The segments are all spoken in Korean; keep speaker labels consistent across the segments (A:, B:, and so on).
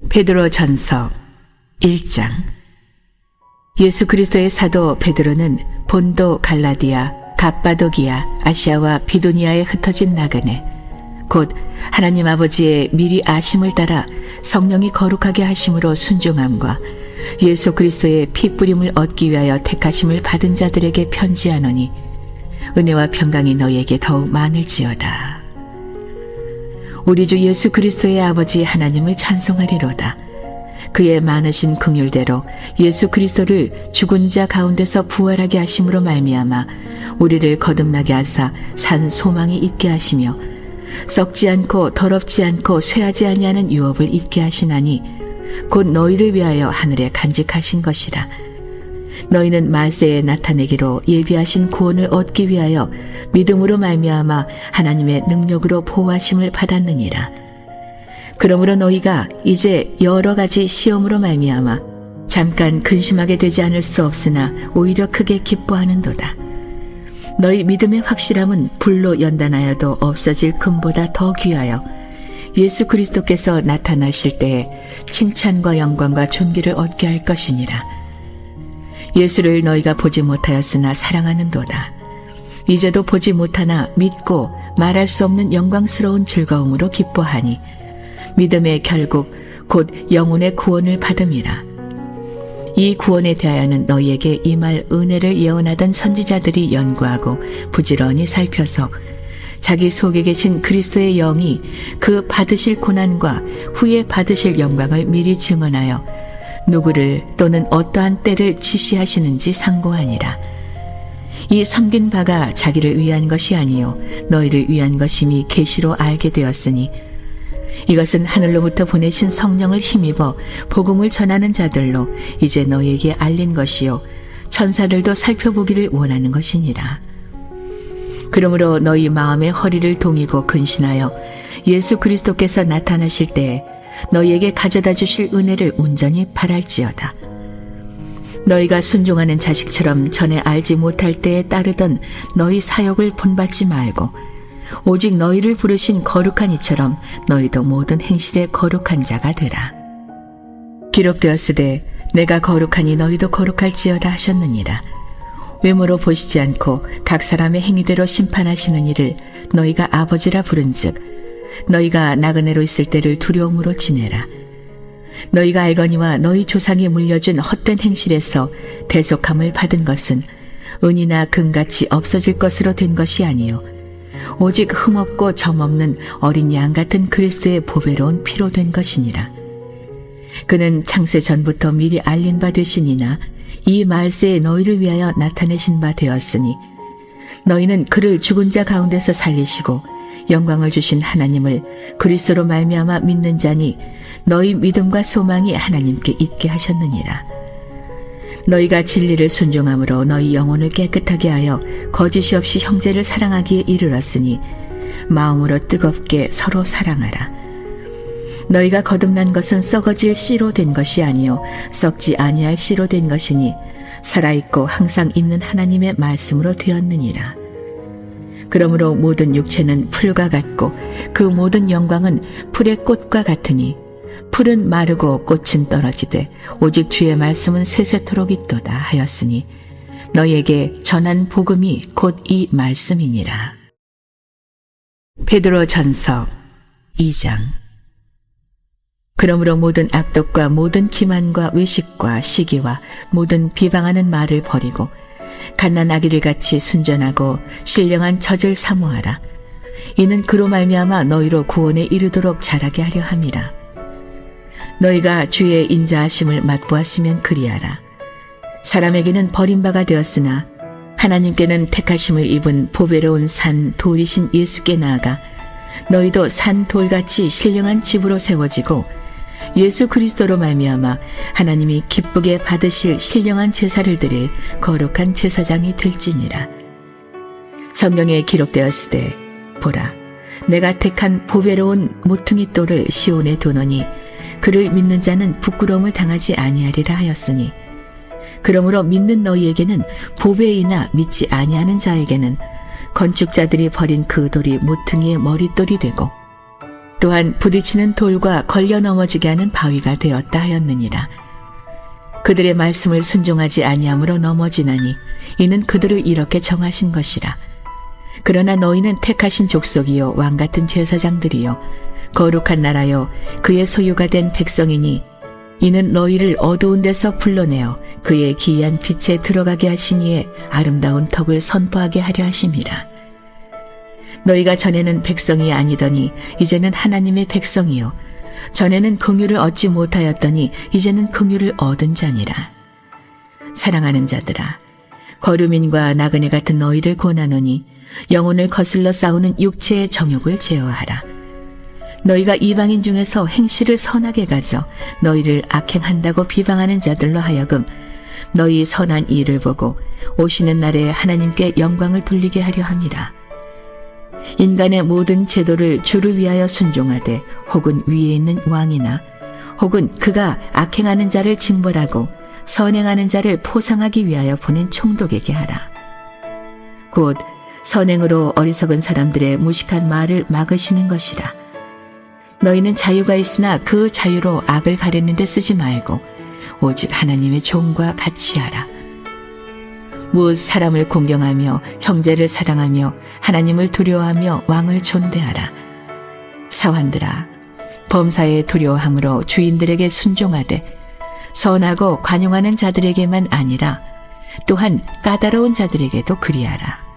A: 베드로전서 1장. 예수 그리스도의 사도 베드로는 본도, 갈라디아, 갑바도기아, 아시아와 비두니아에 흩어진 나그네, 곧 하나님 아버지의 미리 아심을 따라 성령이 거룩하게 하심으로 순종함과 예수 그리스도의 피 뿌림을 얻기 위하여 택하심을 받은 자들에게 편지하노니, 은혜와 평강이 너희에게 더욱 많을지어다. 우리 주 예수 그리스도의 아버지 하나님을 찬송하리로다. 그의 많으신 긍휼대로 예수 그리스도를 죽은 자 가운데서 부활하게 하심으로 말미암아 우리를 거듭나게 하사 산 소망이 있게 하시며, 썩지 않고 더럽지 않고 쇠하지 아니하는 유업을 있게 하시나니, 곧 너희를 위하여 하늘에 간직하신 것이라. 너희는 말세에 나타내기로 예비하신 구원을 얻기 위하여 믿음으로 말미암아 하나님의 능력으로 보호하심을 받았느니라. 그러므로 너희가 이제 여러 가지 시험으로 말미암아 잠깐 근심하게 되지 않을 수 없으나 오히려 크게 기뻐하는도다. 너희 믿음의 확실함은 불로 연단하여도 없어질 금보다 더 귀하여 예수 그리스도께서 나타나실 때에 칭찬과 영광과 존귀를 얻게 할 것이니라. 예수를 너희가 보지 못하였으나 사랑하는도다. 이제도 보지 못하나 믿고 말할 수 없는 영광스러운 즐거움으로 기뻐하니, 믿음의 결국 곧 영혼의 구원을 받음이라. 이 구원에 대하여는 너희에게 임할 은혜를 예언하던 선지자들이 연구하고 부지런히 살펴서 자기 속에 계신 그리스도의 영이 그 받으실 고난과 후에 받으실 영광을 미리 증언하여 누구를 또는 어떠한 때를 지시하시는지 상고하니라. 이 섬긴 바가 자기를 위한 것이 아니요 너희를 위한 것임이 계시로 알게 되었으니, 이것은 하늘로부터 보내신 성령을 힘입어 복음을 전하는 자들로 이제 너희에게 알린 것이요 천사들도 살펴보기를 원하는 것이니라. 그러므로 너희 마음의 허리를 동이고 근신하여 예수 그리스도께서 나타나실 때에 너희에게 가져다 주실 은혜를 온전히 바랄지어다. 너희가 순종하는 자식처럼 전에 알지 못할 때에 따르던 너희 사역을 본받지 말고 오직 너희를 부르신 거룩한 이처럼 너희도 모든 행실에 거룩한 자가 되라. 기록되었으되 내가 거룩하니 너희도 거룩할지어다 하셨느니라. 외모로 보시지 않고 각 사람의 행위대로 심판하시는 이를 너희가 아버지라 부른즉 너희가 나그네로 있을 때를 두려움으로 지내라. 너희가 알거니와 너희 조상이 물려준 헛된 행실에서 대속함을 받은 것은 은이나 금같이 없어질 것으로 된 것이 아니요 오직 흠없고 점없는 어린 양 같은 그리스도의 보배로운 피로 된 것이니라. 그는 창세 전부터 미리 알린 바 되시니나 이 말세에 너희를 위하여 나타내신 바 되었으니, 너희는 그를 죽은 자 가운데서 살리시고 영광을 주신 하나님을 그리스도로 말미암아 믿는 자니 너희 믿음과 소망이 하나님께 있게 하셨느니라. 너희가 진리를 순종함으로 너희 영혼을 깨끗하게 하여 거짓이 없이 형제를 사랑하기에 이르렀으니 마음으로 뜨겁게 서로 사랑하라. 너희가 거듭난 것은 썩어질 씨로 된 것이 아니요 썩지 아니할 씨로 된 것이니 살아있고 항상 있는 하나님의 말씀으로 되었느니라. 그러므로 모든 육체는 풀과 같고 그 모든 영광은 풀의 꽃과 같으니, 풀은 마르고 꽃은 떨어지되 오직 주의 말씀은 세세토록 있도다 하였으니 너희에게 전한 복음이 곧 이 말씀이니라. 베드로전서 2장. 그러므로 모든 악독과 모든 기만과 외식과 시기와 모든 비방하는 말을 버리고 갓난 아기를 같이 순전하고 신령한 젖을 사모하라. 이는 그로 말미암아 너희로 구원에 이르도록 자라게 하려 함이라. 너희가 주의 인자하심을 맛보았으면 그리하라. 사람에게는 버림바가 되었으나 하나님께는 택하심을 입은 보배로운 산 돌이신 예수께 나아가 너희도 산 돌같이 신령한 집으로 세워지고 예수 그리스도로 말미암아 하나님이 기쁘게 받으실 신령한 제사를 드릴 거룩한 제사장이 될지니라. 성경에 기록되었으되 보라, 내가 택한 보배로운 모퉁이 돌을 시온에 두노니 그를 믿는 자는 부끄러움을 당하지 아니하리라 하였으니, 그러므로 믿는 너희에게는 보배이나 믿지 아니하는 자에게는 건축자들이 버린 그 돌이 모퉁이의 머릿돌이 되고 또한 부딪히는 돌과 걸려 넘어지게 하는 바위가 되었다 하였느니라. 그들의 말씀을 순종하지 아니함으로 넘어지나니 이는 그들을 이렇게 정하신 것이라. 그러나 너희는 택하신 족속이요 왕 같은 제사장들이요 거룩한 나라요 그의 소유가 된 백성이니 이는 너희를 어두운 데서 불러내어 그의 기이한 빛에 들어가게 하시니에 아름다운 덕을 선포하게 하려 하심이라. 너희가 전에는 백성이 아니더니 이제는 하나님의 백성이요 전에는 긍휼을 얻지 못하였더니 이제는 긍휼을 얻은 자니라. 사랑하는 자들아, 거류민과 나그네 같은 너희를 권하노니 영혼을 거슬러 싸우는 육체의 정욕을 제어하라. 너희가 이방인 중에서 행실을 선하게 가져 너희를 악행한다고 비방하는 자들로 하여금 너희 선한 일을 보고 오시는 날에 하나님께 영광을 돌리게 하려 함이라. 인간의 모든 제도를 주를 위하여 순종하되 혹은 위에 있는 왕이나 혹은 그가 악행하는 자를 징벌하고 선행하는 자를 포상하기 위하여 보낸 총독에게 하라. 곧 선행으로 어리석은 사람들의 무식한 말을 막으시는 것이라. 너희는 자유가 있으나 그 자유로 악을 가리는 데 쓰지 말고 오직 하나님의 종과 같이 하라. 무엇 사람을 공경하며 형제를 사랑하며 하나님을 두려워하며 왕을 존대하라. 사환들아, 범사에 두려워함으로 주인들에게 순종하되 선하고 관용하는 자들에게만 아니라 또한 까다로운 자들에게도 그리하라.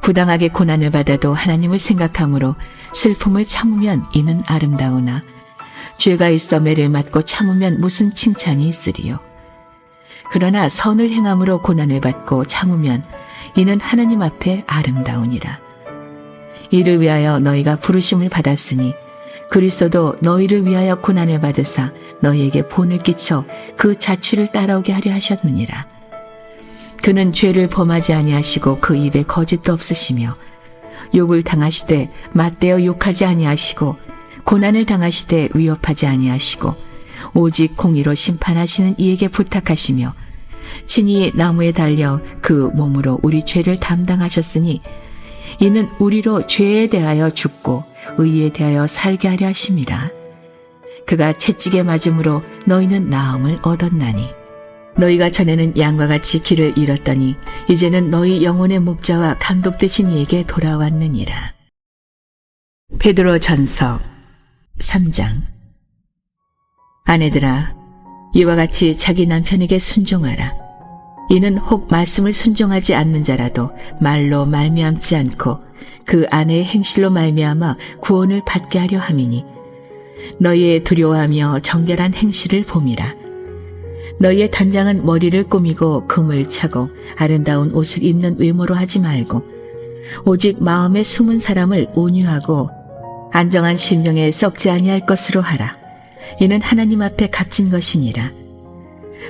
A: 부당하게 고난을 받아도 하나님을 생각함으로 슬픔을 참으면 이는 아름다우나 죄가 있어 매를 맞고 참으면 무슨 칭찬이 있으리요. 그러나 선을 행함으로 고난을 받고 참으면 이는 하나님 앞에 아름다우니라. 이를 위하여 너희가 부르심을 받았으니 그리스도도 너희를 위하여 고난을 받으사 너희에게 본을 끼쳐 그 자취를 따라오게 하려 하셨느니라. 그는 죄를 범하지 아니하시고 그 입에 거짓도 없으시며 욕을 당하시되 맞대어 욕하지 아니하시고 고난을 당하시되 위협하지 아니하시고 오직 공의로 심판하시는 이에게 부탁하시며 친히 나무에 달려 그 몸으로 우리 죄를 담당하셨으니 이는 우리로 죄에 대하여 죽고 의에 대하여 살게 하려 하심이라. 그가 채찍에 맞음으로 너희는 나음을 얻었나니 너희가 전에는 양과 같이 길을 잃었더니 이제는 너희 영혼의 목자와 감독 되신 이에게 돌아왔느니라. 베드로 전서 3장. 아내들아, 이와 같이 자기 남편에게 순종하라. 이는 혹 말씀을 순종하지 않는 자라도 말로 말미암지 않고 그 아내의 행실로 말미암아 구원을 받게 하려 함이니 너희의 두려워하며 정결한 행실을 봄이라. 너희의 단장은 머리를 꾸미고 금을 차고 아름다운 옷을 입는 외모로 하지 말고 오직 마음에 숨은 사람을 온유하고 안정한 심령에 썩지 아니할 것으로 하라. 이는 하나님 앞에 값진 것이니라.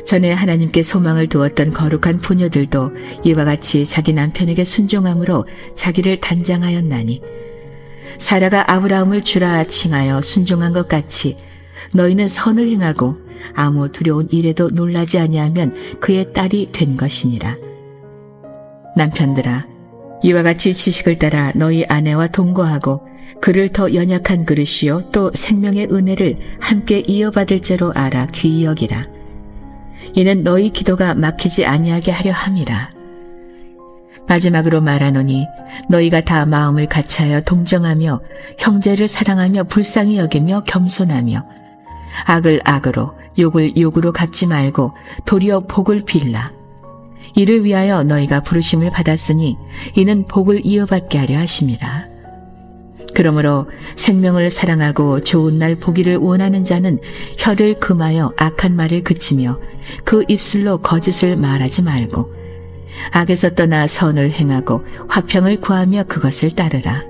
A: 전에 하나님께 소망을 두었던 거룩한 부녀들도 이와 같이 자기 남편에게 순종함으로 자기를 단장하였나니 사라가 아브라함을 주라 칭하여 순종한 것 같이 너희는 선을 행하고 아무 두려운 일에도 놀라지 아니하면 그의 딸이 된 것이니라. 남편들아, 이와 같이 지식을 따라 너희 아내와 동거하고 그를 더 연약한 그릇이요 또 생명의 은혜를 함께 이어받을 죄로 알아 귀히 여기라. 이는 너희 기도가 막히지 아니하게 하려 함이라. 마지막으로 말하노니 너희가 다 마음을 같이하여 동정하며 형제를 사랑하며 불쌍히 여기며 겸손하며 악을 악으로 욕을 욕으로 갚지 말고 도리어 복을 빌라. 이를 위하여 너희가 부르심을 받았으니 이는 복을 이어받게 하려 하심이라. 그러므로 생명을 사랑하고 좋은 날 보기를 원하는 자는 혀를 금하여 악한 말을 그치며 그 입술로 거짓을 말하지 말고 악에서 떠나 선을 행하고 화평을 구하며 그것을 따르라.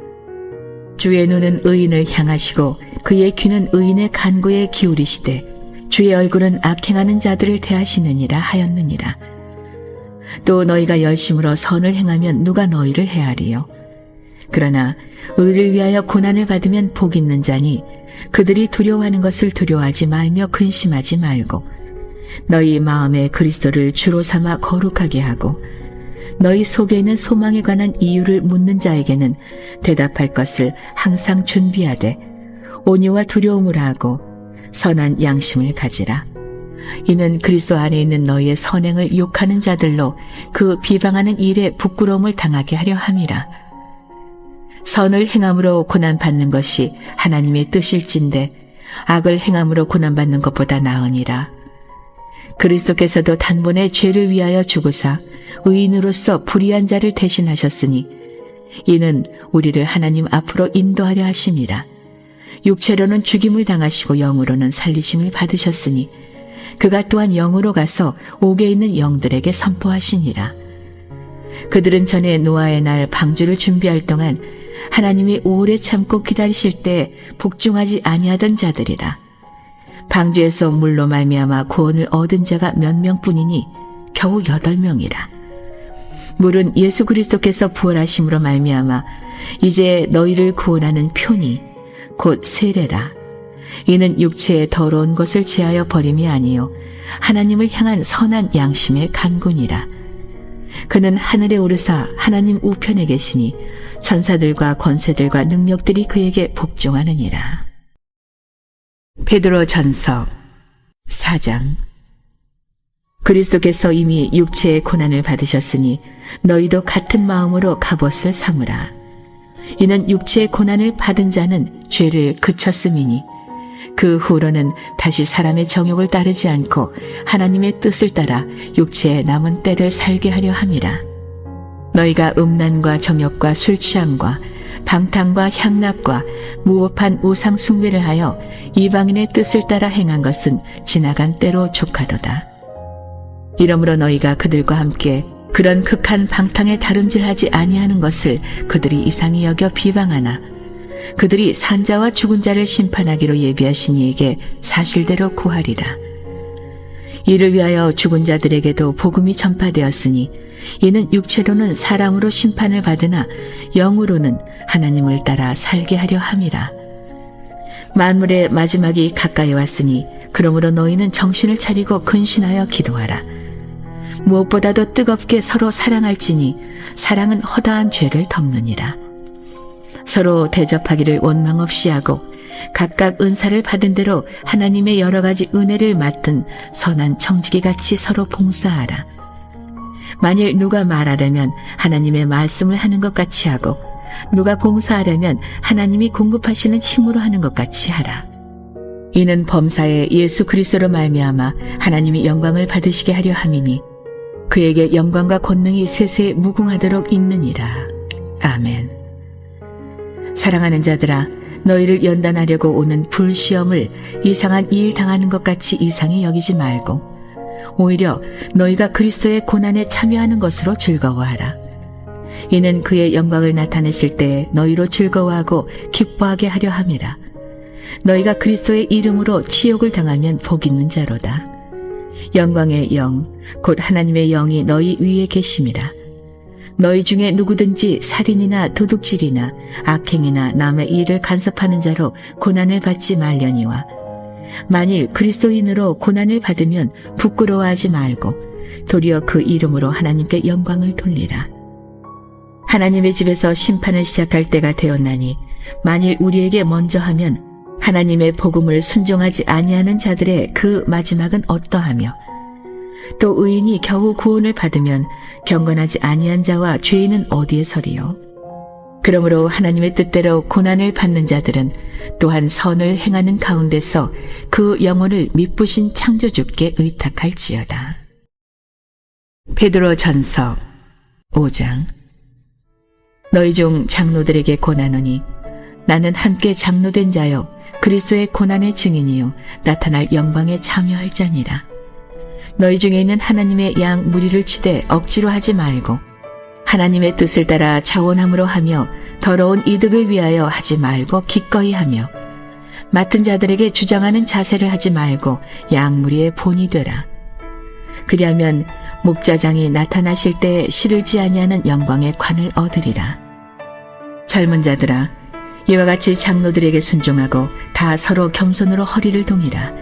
A: 주의 눈은 의인을 향하시고 그의 귀는 의인의 간구에 기울이시되 주의 얼굴은 악행하는 자들을 대하시느니라 하였느니라. 또 너희가 열심으로 선을 행하면 누가 너희를 해하리요. 그러나 의를 위하여 고난을 받으면 복 있는 자니 그들이 두려워하는 것을 두려워하지 말며 근심하지 말고 너희 마음에 그리스도를 주로 삼아 거룩하게 하고 너희 속에 있는 소망에 관한 이유를 묻는 자에게는 대답할 것을 항상 준비하되 온유와 두려움을 하고 선한 양심을 가지라. 이는 그리스도 안에 있는 너희의 선행을 욕하는 자들로 그 비방하는 일에 부끄러움을 당하게 하려 함이라. 선을 행함으로 고난받는 것이 하나님의 뜻일진데 악을 행함으로 고난받는 것보다 나으니라. 그리스도께서도 단번에 죄를 위하여 죽으사 의인으로서 불의한 자를 대신하셨으니 이는 우리를 하나님 앞으로 인도하려 하심이라. 육체로는 죽임을 당하시고 영으로는 살리심을 받으셨으니 그가 또한 영으로 가서 옥에 있는 영들에게 선포하시니라. 그들은 전에 노아의 날 방주를 준비할 동안 하나님이 오래 참고 기다리실 때 복종하지 아니하던 자들이라. 방주에서 물로 말미암아 구원을 얻은 자가 몇 명뿐이니 겨우 8명이라. 물은 예수 그리스도께서 부활하심으로 말미암아 이제 너희를 구원하는 표니 곧 세례라. 이는 육체의 더러운 것을 제하여 버림이 아니요 하나님을 향한 선한 양심의 간군이라. 그는 하늘에 오르사 하나님 우편에 계시니 천사들과 권세들과 능력들이 그에게 복종하느니라. 베드로 전서 4장. 그리스도께서 이미 육체의 고난을 받으셨으니 너희도 같은 마음으로 갑옷을 삼으라. 이는 육체의 고난을 받은 자는 죄를 그쳤음이니 그 후로는 다시 사람의 정욕을 따르지 않고 하나님의 뜻을 따라 육체의 남은 때를 살게 하려 함이라. 너희가 음란과 정욕과 술 취함과 방탕과 향락과 무법한 우상 숭배를 하여 이방인의 뜻을 따라 행한 것은 지나간 때로 족하도다. 이러므로 너희가 그들과 함께 그런 극한 방탕에 다름질하지 아니하는 것을 그들이 이상히 여겨 비방하나 그들이 산자와 죽은 자를 심판하기로 예비하신 이에게 사실대로 구하리라. 이를 위하여 죽은 자들에게도 복음이 전파되었으니 이는 육체로는 사람으로 심판을 받으나 영으로는 하나님을 따라 살게 하려 함이라. 만물의 마지막이 가까이 왔으니 그러므로 너희는 정신을 차리고 근신하여 기도하라. 무엇보다도 뜨겁게 서로 사랑할지니 사랑은 허다한 죄를 덮느니라. 서로 대접하기를 원망 없이 하고 각각 은사를 받은 대로 하나님의 여러 가지 은혜를 맡은 선한 청지기같이 서로 봉사하라. 만일 누가 말하려면 하나님의 말씀을 하는 것 같이 하고 누가 봉사하려면 하나님이 공급하시는 힘으로 하는 것 같이 하라. 이는 범사에 예수 그리스도로 말미암아 하나님이 영광을 받으시게 하려 함이니 그에게 영광과 권능이 세세에 무궁하도록 있느니라. 아멘. 사랑하는 자들아, 너희를 연단하려고 오는 불시험을 이상한 일 당하는 것 같이 이상히 여기지 말고 오히려 너희가 그리스도의 고난에 참여하는 것으로 즐거워하라. 이는 그의 영광을 나타내실 때 너희로 즐거워하고 기뻐하게 하려 함이라. 너희가 그리스도의 이름으로 치욕을 당하면 복 있는 자로다. 영광의 영, 곧 하나님의 영이 너희 위에 계심이라. 너희 중에 누구든지 살인이나 도둑질이나 악행이나 남의 일을 간섭하는 자로 고난을 받지 말려니와 만일 그리스도인으로 고난을 받으면 부끄러워하지 말고 도리어 그 이름으로 하나님께 영광을 돌리라. 하나님의 집에서 심판을 시작할 때가 되었나니 만일 우리에게 먼저 하면 하나님의 복음을 순종하지 아니하는 자들의 그 마지막은 어떠하며 또 의인이 겨우 구원을 받으면 경건하지 아니한 자와 죄인은 어디에 서리요. 그러므로 하나님의 뜻대로 고난을 받는 자들은 또한 선을 행하는 가운데서 그 영혼을 미쁘신 창조주께 의탁할지어다. 베드로 전서 5장. 너희 중 장로들에게 권하노니 나는 함께 장로된 자요 그리스도의 고난의 증인이요 나타날 영광에 참여할 자니라. 너희 중에 있는 하나님의 양 무리를 치되 억지로 하지 말고 하나님의 뜻을 따라 자원함으로 하며 더러운 이득을 위하여 하지 말고 기꺼이 하며 맡은 자들에게 주장하는 자세를 하지 말고 양 무리의 본이 되라. 그리하면 목자장이 나타나실 때 시들지 아니하는 영광의 관을 얻으리라. 젊은 자들아, 이와 같이 장로들에게 순종하고 다 서로 겸손으로 허리를 동이라.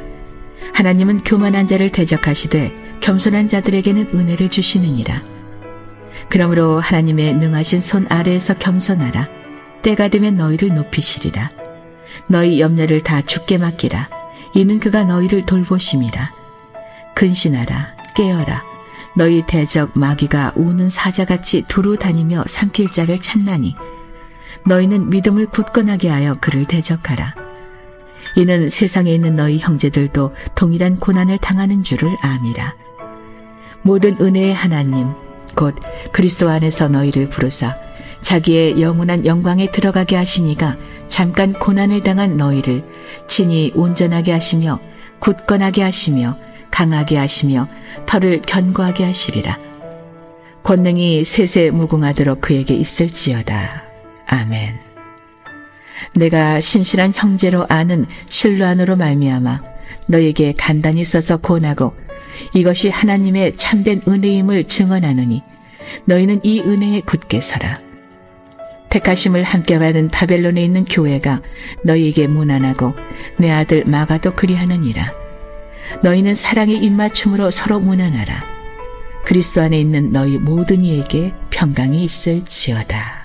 A: 하나님은 교만한 자를 대적하시되 겸손한 자들에게는 은혜를 주시느니라. 그러므로 하나님의 능하신 손 아래에서 겸손하라. 때가 되면 너희를 높이시리라. 너희 염려를 다 주께 맡기라. 이는 그가 너희를 돌보심이라. 근신하라. 깨어라. 너희 대적 마귀가 우는 사자같이 두루 다니며 삼킬 자를 찾나니 너희는 믿음을 굳건하게 하여 그를 대적하라. 이는 세상에 있는 너희 형제들도 동일한 고난을 당하는 줄을 암이라. 모든 은혜의 하나님 곧 그리스도 안에서 너희를 부르사 자기의 영원한 영광에 들어가게 하시니가 잠깐 고난을 당한 너희를 친히 온전하게 하시며 굳건하게 하시며 강하게 하시며 털을 견고하게 하시리라. 권능이 세세 무궁하도록 그에게 있을지어다. 아멘. 내가 신실한 형제로 아는 실로 안으로 말미암아 너에게 간단히 써서 권하고 이것이 하나님의 참된 은혜임을 증언하노니 너희는 이 은혜에 굳게 서라. 택하심을 함께 받은 바벨론에 있는 교회가 너희에게 문안하고 내 아들 마가도 그리하느니라. 너희는 사랑의 입맞춤으로 서로 문안하라. 그리스도 안에 있는 너희 모든 이에게 평강이 있을지어다.